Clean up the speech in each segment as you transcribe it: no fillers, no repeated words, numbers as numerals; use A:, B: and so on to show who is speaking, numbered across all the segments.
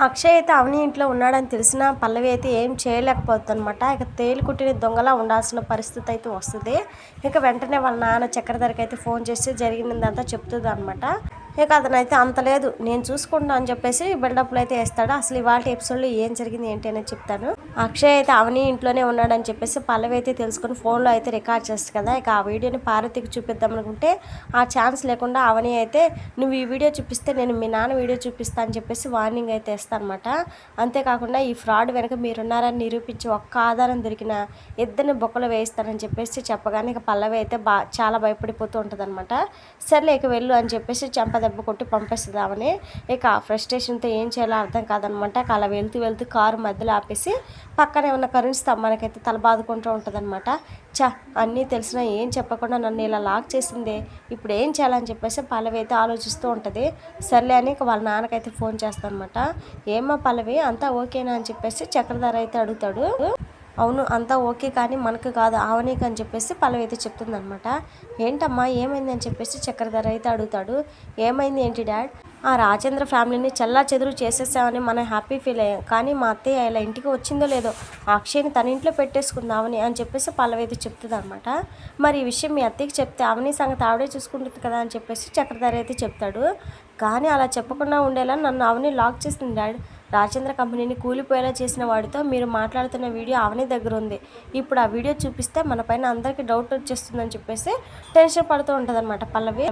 A: అక్షయ్ అయితే అవని ఇంట్లో ఉన్నాడని తెలిసినా పల్లవి అయితే ఏం చేయలేకపోతుందన్నమాట. ఇక తేలు కుట్టిన దొంగలా ఉండాల్సిన పరిస్థితి అయితే వస్తుంది. ఇక వెంటనే వాళ్ళ నాన్న చక్రధరకి అయితే ఫోన్ చేసి జరిగిందంతా చెప్తుంది అనమాట. ఇక అతనైతే అంత లేదు నేను చూసుకుంటా అని చెప్పేసి బిల్డప్లు అయితే వేస్తాడు. అసలు ఇవాళ ఎపిసోడ్లో ఏం జరిగింది ఏంటి అనేది చెప్తాను. అక్షయ్ అయితే అవని ఇంట్లోనే ఉన్నాడని చెప్పేసి పల్లవి అయితే తెలుసుకుని ఫోన్లో అయితే రికార్డ్ చేస్తుంది కదా. ఇక ఆ వీడియోని పార్వతికి చూపిద్దాం అనుకుంటే ఆ ఛాన్స్ లేకుండా అవని అయితే నువ్వు ఈ వీడియో చూపిస్తే నేను మీ నాన్న వీడియో చూపిస్తా అని చెప్పేసి వార్నింగ్ అయితే ఇస్తాను అనమాట. అంతేకాకుండా ఈ ఫ్రాడ్ వెనక మీరున్నారని నిరూపించి ఒక్క ఆధారం దొరికిన ఇద్దరిని బొక్కలు వేయిస్తానని చెప్పేసి చెప్పగానే ఇక పల్లవి అయితే చాలా భయపడిపోతూ ఉంటుంది అనమాట. సర్లే ఇక వెళ్ళు అని చెప్పేసి దెబ్బ కొట్టి పంపిస్తుందామని. ఇక ఫ్రస్ట్రేషన్తో ఏం చేయాలో అర్థం కాదనమాట. అలా వెళ్తూ కారు మధ్యలో ఆపేసి పక్కనే ఉన్న కరెంట్ స్తంభానికైతే తల బాదుకుంటూ ఉంటుంది అనమాట. అన్నీ తెలిసినా ఏం చెప్పకుండా నన్ను ఇలా లాక్ చేసిందే, ఇప్పుడు ఏం చేయాలని చెప్పేసి పల్లవి అయితే ఆలోచిస్తూ ఉంటుంది. సర్లే అని ఇక వాళ్ళ నాన్నకైతే ఫోన్ చేస్తాను అనమాట. ఏమ్మా పల్లవి అంతా ఓకేనా అని చెప్పేసి చక్రధర అయితే అడుగుతాడు. అవును అంతా ఓకే కానీ మనకు కాదు ఆవనీకి అని చెప్పేసి పల్లవి అయితే చెప్తుందనమాట. ఏంటమ్మా ఏమైంది అని చెప్పేసి చక్రధర అయితే అడుగుతాడు. ఏమైంది ఏంటి డాడ్, ఆ రాజేంద్ర ఫ్యామిలీని చల్లా చెదురు చేసేసామని మనం హ్యాపీ ఫీల్ అయ్యాం, కానీ మా అత్తయ్య ఇలా ఇంటికి వచ్చిందో లేదో అక్షయ్ని తన ఇంట్లో పెట్టేసుకుందామని అని చెప్పేసి పల్లవి అయితే చెప్తుంది అనమాట. మరి ఈ విషయం మీ అత్తయ్యకి చెప్తే అవని సంగతి ఆవిడే చూసుకుంటుంది కదా అని చెప్పేసి చక్రధర అయితే చెప్తాడు. కానీ అలా చెప్పకుండా ఉండేలా నన్ను అవని లాక్ చేసింది డాడ్. రాజేంద్ర కంపెనీని కూలిపోయేలా చేసిన వాడితో మీరు మాట్లాడుతున్న వీడియో అవని దగ్గర ఉంది. ఇప్పుడు ఆ వీడియో చూపిస్తే మన పైన అందరికీ డౌట్ వచ్చేస్తుందని చెప్పేసి టెన్షన్ పడుతూ ఉంటుంది అనమాట పల్లవి.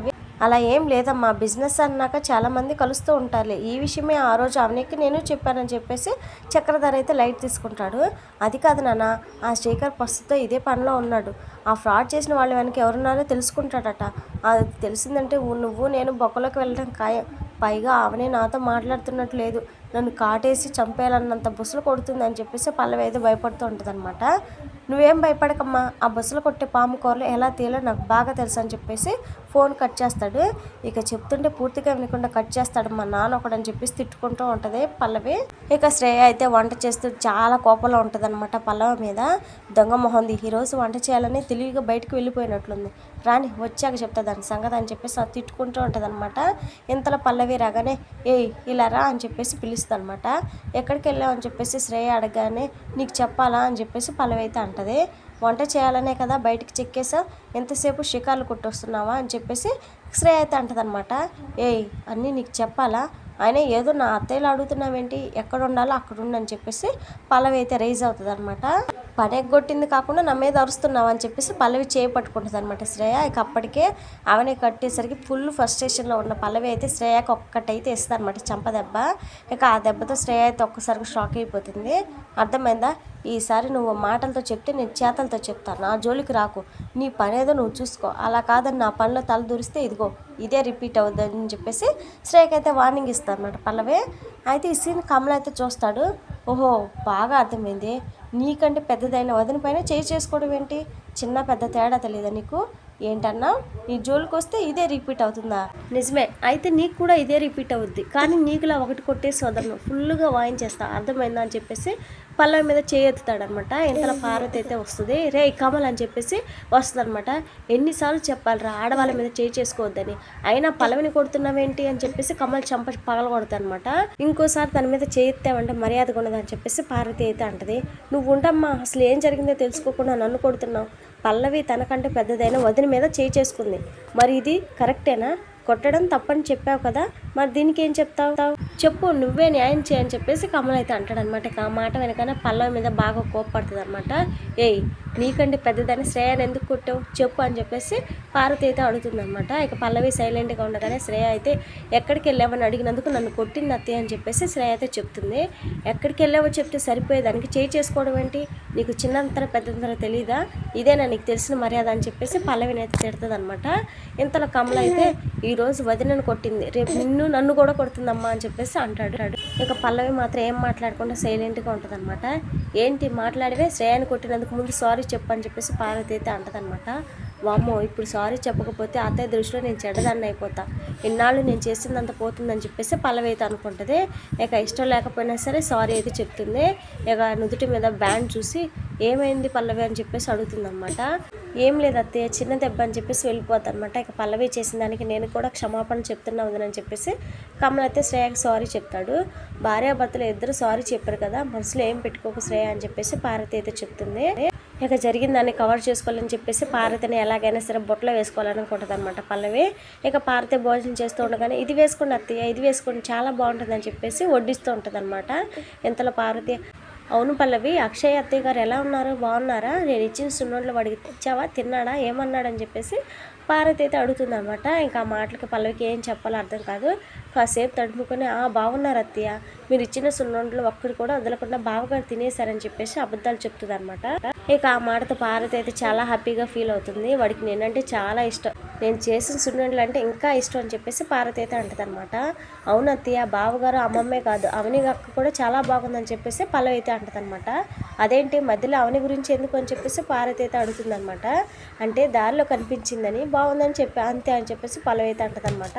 A: అలా ఏం లేదమ్మా, బిజినెస్ అన్నాక చాలామంది కలుస్తూ ఉంటారులే, ఈ విషయమే ఆ రోజు అవనికి నేను చెప్పానని చెప్పేసి చక్రధర అయితే లైట్ తీసుకుంటాడు. అది కాదు నాన్న, ఆ శ్రీకర్ ప్రస్తుతం ఇదే పనిలో ఉన్నాడు. ఆ ఫ్రాడ్ చేసిన వాళ్ళు వెనక ఎవరున్నారో తెలుసుకుంటాడట. అది తెలిసిందంటే నువ్వు నేను బొక్కలోకి వెళ్ళడం ఖాయం. పైగా అవనే నాతో మాట్లాడుతున్నట్టు లేదు, నన్ను కాటేసి చంపేయాలన్నంత బుసలు కొడుతుంది అని చెప్పేసి పల్లవి అయితే భయపడుతూ ఉంటుంది అనమాట. నువ్వేం భయపడకమ్మా, ఆ బుసలు కొట్టే పాము కూరలు ఎలా తీయాలో నాకు బాగా తెలుసు అని చెప్పేసి ఫోన్ కట్ చేస్తాడు. ఇక చెప్తుంటే పూర్తిగా వినకుండా కట్ చేస్తాడు మా నాన్న ఒకడని చెప్పేసి తిట్టుకుంటూ ఉంటుంది పల్లవి. ఇక శ్రేయ అయితే వంట చేస్తూ చాలా కోపంలో ఉంటుంది అనమాట పల్లవి మీద. దొంగ మొహంది ఈరోజు వంట చేయాలని తెలివిగా బయటకు వెళ్ళిపోయినట్లుంది, రాని వచ్చాక చెప్తా దాని సంగతి అని చెప్పేసి అది తిట్టుకుంటూ ఉంటుంది అనమాట. ఇంతలో పల్లవి రాగానే ఇలా రా అని చెప్పేసి పిలుస్తుంది అనమాట. ఎక్కడికి వెళ్ళావు అని చెప్పేసి శ్రేయ అడగానే నీకు చెప్పాలా అని చెప్పేసి పల్లవి అయితే అంటది. వంట చేయాలనే కదా బయటికి చెక్కేసా, ఎంతసేపు షికార్లు కొట్టొస్తున్నావా అని చెప్పేసి శ్రేయ అయితే అంటది అనమాట. అన్నీ నీకు చెప్పాలా, ఆయన ఏదో నా అత్తయ్యలు అడుగుతున్నావేంటి, ఎక్కడ ఉండాలో అక్కడ ఉండని చెప్పేసి పల్లవి అయితే రైజ్ అవుతుంది అనమాట. పని ఎగ్గొట్టింది కాకుండా నా మీద అరుస్తున్నావు అని చెప్పేసి పల్లవి చేయి పట్టుకుంటుంది అనమాట శ్రేయ. ఇక అప్పటికే అవనే కట్టేసరికి ఫుల్ ఫ్రస్ట్రేషన్లో ఉన్న పల్లవి అయితే శ్రేయకి ఒక్కటైతే ఇస్తుంది అనమాట చంపదెబ్బ. ఇక ఆ దెబ్బతో శ్రేయ అయితే ఒక్కసారిగా షాక్ అయిపోతుంది. అర్థమైందా, ఈసారి నువ్వు మాటలతో చెప్తే నేను చేతలతో చెప్తాను, నా జోలికి రాకు, నీ పనేదో నువ్వు చూసుకో, అలా కాదని నా పనిలో తల దూరిస్తే ఇదిగో ఇదే రిపీట్ అవుతుందని చెప్పేసి శ్రేయకి అయితే వార్నింగ్ ఇస్తాను అన్నమాట పల్లవి. అయితే ఈ సీన్ కమల్ అయితే చూస్తాడు. ఓహో బాగా అర్థమైంది, నీకంటే పెద్దదైన వదిన పైన చేసుకోవడం ఏంటి, చిన్న పెద్ద తేడా తెలియదా నీకు, ఏంటన్నా నీ జోలికి వస్తే ఇదే రిపీట్ అవుతుందా, నిజమే అయితే నీకు కూడా ఇదే రిపీట్ అవుద్ది, కానీ నీకులా ఒకటి కొట్టేసి వదలను, ఫుల్గా వాయించేస్తా, అర్థమైందా అని చెప్పేసి పల్లవి మీద చేయెత్తుతాడనమాట. ఇంతలో పార్వతి అయితే వస్తుంది. రే కమల్ అని చెప్పేసి వస్తుంది అనమాట. ఎన్నిసార్లు చెప్పాలిరా ఆడవాళ్ళ మీద చేసుకోవద్దని, అయినా పల్లవిని కొడుతున్నావేంటి అని చెప్పేసి కమల్ చంప పగలగొడతానమాట. ఇంకోసారి తన మీద చేయెత్తామంటే మర్యాదగా ఉండదని చెప్పేసి పార్వతి అయితే అంటది. నువ్వు ఉండమ్మా, అసలు ఏం జరిగిందో తెలుసుకోకుండా నన్ను కొడుతున్నావు, పల్లవి తనకంటే పెద్దదైన వదిన మీద చేసుకుంది, మరి ఇది కరెక్టేనా, కొట్టడం తప్పని చెప్పావు కదా, మరి దీనికి ఏం చెప్తావు, చెప్పు నువ్వే న్యాయం చేయని చెప్పేసి కమల్ అయితే అంటాడనమాట. ఇక ఆ మాట వెనకనే పల్లవి మీద బాగా కోప్పడుతుంది అనమాట. నీకంటే పెద్దదాన్ని శ్రేయని ఎందుకు కొట్టావు చెప్పు అని చెప్పేసి పార్వతి అయితే అడుగుతుంది అనమాట. ఇక పల్లవి సైలెంట్గా ఉండగానే శ్రేయ అయితే ఎక్కడికి వెళ్ళావని అడిగినందుకు నన్ను కొట్టింది అత్తయ్య అని చెప్పేసి శ్రేయ అయితే చెప్తుంది. ఎక్కడికి వెళ్ళావో చెప్తే సరిపోయేదానికి చేసుకోవడం ఏంటి, నీకు చిన్నంతర పెద్దంతర తెలీదా, ఇదేనా నీకు తెలిసిన మర్యాద అని చెప్పేసి పల్లవిని అయితే తిడుతుంది అనమాట. ఇంతలో కమల్ అయితే ఈరోజు వదినను కొట్టింది, రేపు నన్ను కూడా కొడుతుందమ్మా అని చెప్పేసి అంటాడు. ఇక పల్లవి మాత్రం ఏం మాట్లాడకుండా సైలెంట్గా ఉంటుంది అనమాట. ఏంటి మాట్లాడివే, శ్రేయాని కొట్టినందుకు ముందు సారీ చెప్పు అని చెప్పేసి పార్వతి అయితే అంటదనమాట. వామ్మో ఇప్పుడు సారీ చెప్పకపోతే అత్తయ్య దృష్టిలో నేను చెడ్డదాన్ని అయిపోతా, ఇన్నాళ్ళు నేను చేసిందంత పోతుందని చెప్పేసి పల్లవి అయితే అనుకుంటుంది. ఇక ఇష్టం లేకపోయినా సరే సారీ అయితే చెప్తుంది. ఇక నుదుటి మీద బ్యాండ్ చూసి ఏమైంది పల్లవి అని చెప్పేసి అడుగుతుందన్నమాట. ఏం లేదు అత్తయ్య, చిన్న దెబ్బ అని చెప్పేసి వెళ్ళిపోతాను అనమాట. ఇక పల్లవి చేసిన దానికి నేను కూడా క్షమాపణ చెప్తున్నా వదినని చెప్పేసి కమల్ అయితే శ్రేయకి సారీ చెప్తాడు. భార్యాభర్తలు ఇద్దరు సారీ చెప్పారు కదా, మనసులో ఏం పెట్టుకోకు శ్రేయ అని చెప్పేసి పార్వతి అయితే చెప్తుంది. ఇక జరిగిన దాన్ని కవర్ చేసుకోవాలని చెప్పేసి పార్వతిని ఎలాగైనా సరే బొట్లో వేసుకోవాలనుకుంటుంది అనమాట పల్లవి. ఇక పార్వతి భోజనం చేస్తూ ఉండగానే ఇది వేసుకోండి అత్తయ్య, ఇది వేసుకోండి చాలా బాగుంటుందని చెప్పేసి వడ్డిస్తూ ఉంటుంది అనమాట. ఇంతలో పార్వతి, అవును పల్లవి, అక్షయ్ అత్తయ్య గారు ఎలా ఉన్నారు, బాగున్నారా, నేను ఇచ్చిన సున్నోళ్ళు వాడికి తెచ్చావా, తిన్నాడా, ఏమన్నాడని చెప్పేసి పార్వతి అయితే అడుగుతుంది అనమాట. ఇంకా ఆ మాటలకి పల్లవికి ఏం చెప్పాలో అర్థం కాదు. కాసేపు తడుముకొని బాగున్నారు అత్తయ్య, మీరు ఇచ్చిన సున్నుండలు ఒక్కడు కూడా వదలకుండా బావగారు తినేశారని చెప్పేసి అబద్ధాలు చెప్తుంది అనమాట. ఇక ఆ మాటతో పార్వతి అయితే చాలా హ్యాపీగా ఫీల్ అవుతుంది. వాడికి నేనంటే చాలా ఇష్టం, నేను చేసిన సున్నుండలు అంటే ఇంకా ఇష్టం అని చెప్పేసి పార్వతి అయితే అంటది అనమాట. అవును అత్తయ్య, బావగారు అమ్మమ్మే కాదు అవని అక్క కూడా చాలా బాగుందని చెప్పేసి పల్లవి అయితే అంటది అనమాట. అదేంటి మధ్యలో అవని గురించి ఎందుకు అని చెప్పేసి పార్వతి అయితే అడుగుతుంది అనమాట. అంటే దారిలో కనిపించిందని బాగుందని చెప్పి అంతే అని చెప్పేసి పల్లవి అయితే అంటది అనమాట.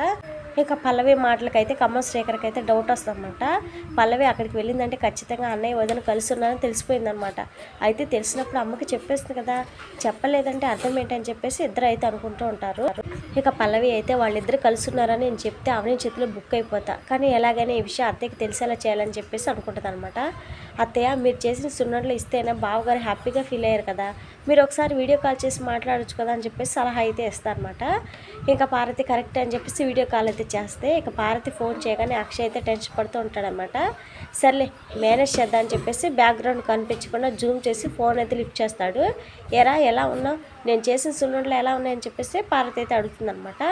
A: ఇక పల్లవి మాటలకైతే కమల్ శ్రీకర్కి అయితే డౌట్ వస్తుందన్నమాట. పల్లవి అక్కడికి వెళ్ళిందంటే ఖచ్చితంగా అన్నయ్య వదిన కలిసి ఉన్నారని తెలిసిపోయిందనమాట. అయితే తెలిసినప్పుడు అమ్మకి చెప్పేస్తుంది కదా, చెప్పలేదంటే అర్థం ఏంటని చెప్పేసి ఇద్దరు అయితే అనుకుంటూ ఉంటారు. ఇక పల్లవి అయితే వాళ్ళిద్దరు కలిసి ఉన్నారని నేను చెప్తే అవని చేతిలో బుక్ అయిపోతా, కానీ ఎలాగైనా ఈ విషయం అత్తయ్యకి తెలిసేలా చేయాలని చెప్పేసి అనుకుంటుంది అనమాట. అత్తయ్య, మీరు చేసిన సున్నట్లు ఇస్తేనే బావగారు హ్యాపీగా ఫీల్ అయ్యారు కదా, మీరు ఒకసారి వీడియో కాల్ చేసి మాట్లాడచ్చు కదా అని చెప్పేసి సలహా అయితే ఇస్తారనమాట. ఇంకా పార్వతి కరెక్ట్ అని చెప్పేసి వీడియో కాల్ అయితే చేస్తే ఇక పార్వతి ఫోన్ చేయగానే అక్షయ్ అయితే టెన్షన్ పడుతూ ఉంటాడనమాట. సర్లే మేనేజ్ చేద్దాం అని చెప్పేసి బ్యాక్గ్రౌండ్ కనిపించకుండా జూమ్ చేసి ఫోన్ అయితే లిఫ్ట్ చేస్తాడు. ఎలా ఉన్నావు, నేను చేసిన సున్నుండలు ఎలా ఉన్నాయని చెప్పేసి పార్వతి అయితే అడుగుతుందనమాట.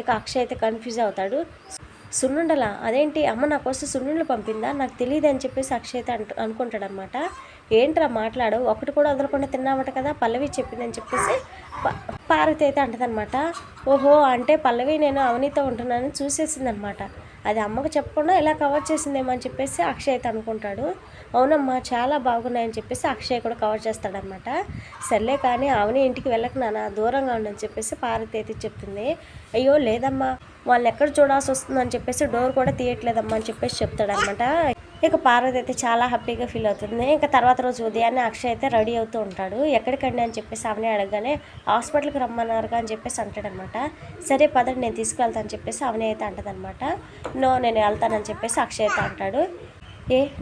A: ఇక అక్షయ్ అయితే కన్ఫ్యూజ్ అవుతాడు. సున్నుండలా, అదేంటి అమ్మ నా కోసం సున్నుండలు పంపిందా, నాకు తెలియదు అని చెప్పేసి అక్షయ్ అయితే అనుకుంటాడనమాట. ఏంట్రా మాట్లాడు, ఒకటి కూడా వదలకుండా తిన్నామట కదా పల్లవి చెప్పిందని చెప్పేసి పార్వతి అయితే అంటదనమాట. ఓహో, అంటే పల్లవి నేను అవనితో ఉంటున్నానని చూసేసిందనమాట, అది అమ్మకు చెప్పకుండా ఇలా కవర్ చేసిందేమో అని చెప్పేసి అక్షయ్ అయితే అనుకుంటాడు. అవునమ్మా చాలా బాగున్నాయని చెప్పేసి అక్షయ్ కూడా కవర్ చేస్తాడనమాట. సర్లే కానీ అవని ఇంటికి వెళ్ళక నాన్న, దూరంగా ఉండని చెప్పేసి పార్వతి అయితే చెప్తుంది. అయ్యో లేదమ్మా, వాళ్ళని ఎక్కడ చూడాల్సి వస్తుందని చెప్పేసి డోర్ కూడా తీయట్లేదమ్మా అని చెప్పేసి చెప్తాడనమాట. ఇక పార్వతి అయితే చాలా హ్యాపీగా ఫీల్ అవుతుంది. ఇంకా తర్వాత రోజు ఉదయాన్నే అక్షయ్ అయితే రెడీ అవుతూ ఉంటాడు. ఎక్కడికండి అని చెప్పేసి అవని అడగగానే హాస్పిటల్కి రమ్మన్నారుగా అని చెప్పేసి అంటాడనమాట. సరే పదండి నేను తీసుకువెళ్తాను అని చెప్పేసి అవని అయితే అంటదనమాట. నో నేను వెళ్తానని చెప్పేసి అక్షయ్ అయితే అంటాడు.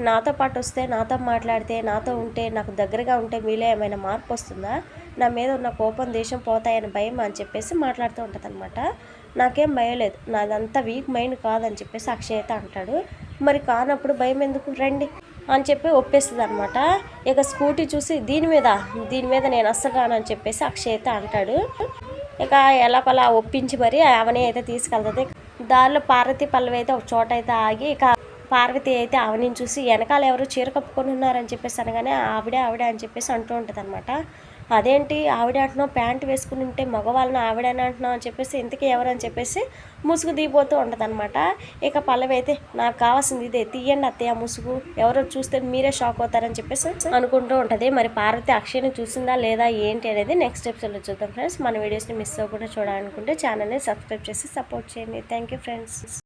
A: నాతో పాటు వస్తే, నాతో మాట్లాడితే, నాతో ఉంటే, నాకు దగ్గరగా ఉంటే మీలో ఏమైనా మార్పు వస్తుందా, నా మీద ఉన్న కోపం దేశం పోతాయని భయం అని చెప్పేసి మాట్లాడుతూ ఉంటుంది అనమాట. నాకేం భయం లేదు, నాదంతా వీక్ మైండ్ కాదని చెప్పేసి అక్షయ్ అయితే అంటాడు. మరి కానప్పుడు భయం ఎందుకు, రండి అని చెప్పి ఒప్పేస్తుంది అనమాట. ఇక స్కూటీ చూసి దీని మీద నేను అస్సలు రానని చెప్పేసి అక్షయ్ అయితే అంటాడు. ఇక ఎలాపలా ఒప్పించి మరి అవని అయితే తీసుకెళ్తుంది. దారిలో పార్వతి పల్లవి అయితే ఒక చోట అయితే ఆగి ఇక పార్వతి అయితే అవనిని చూసి వెనకాల ఎవరు చీర కప్పుకొని ఉన్నారని చెప్పేసి అనగానే ఆవిడే అని చెప్పేసి అంటూ ఉంటుంది అనమాట. అదేంటి ఆవిడ అంటున్నావు, ప్యాంటు వేసుకుని ఉంటే మగవాళ్ళని ఆవిడని అంటున్నావు అని చెప్పేసి ఇంతకీ ఎవరని చెప్పేసి ముసుగు దిగిపోతూ ఉంటుంది అనమాట. ఇక పల్లవి అయితే నాకు కావాల్సింది ఇదే, తీయండి అత్తయ్య ముసుగు, ఎవరో చూస్తే మీరే షాక్ అవుతారని చెప్పేసి అనుకుంటూ ఉంటుంది. మరి పార్వతి అక్షయ్ని చూసిందా లేదా ఏంటి అనేది నెక్స్ట్ ఎపిసోడ్లో చూద్దాం ఫ్రెండ్స్. మన వీడియోస్ని మిస్ అవ్వకుండా చూడాలనుకుంటే ఛానల్ని సబ్స్క్రైబ్ చేసి సపోర్ట్ చేయండి. Thank you friends.